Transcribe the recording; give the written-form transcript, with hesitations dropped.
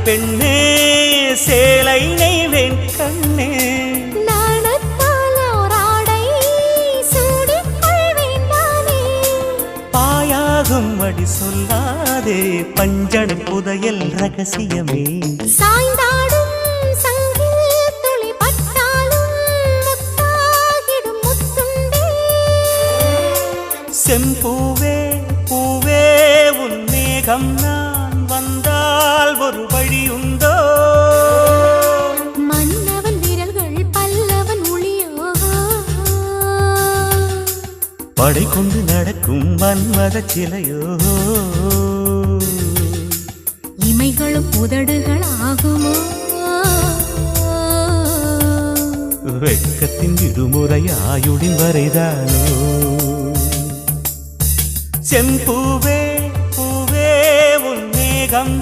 பெண்ணே சேலை நெய்வேன் கண்ணே பாயாகும் அடி சொல்லாதே பஞ்சண புதையல் ரகசியமே சாய்ந்தாடும் சங்கில் துளி பட்டாலும் முத்தாகிடும் முத்துண்டே செம்பூவே பூவே உன் மேகம் நான் வந்தால் ஒரு வழியுண்டோ மன்னவன் விரல்கள் பல்லவன் ஒளியோ படை கொண்டு நடக்கும் மன்மத சிலையோ இமைகளும் உதடுகள் ஆகுமோ வெட்கத்தின் விடுமுறை ஆயுடின் வரைதானோ செம்பூவே பூவே உன் மேகம்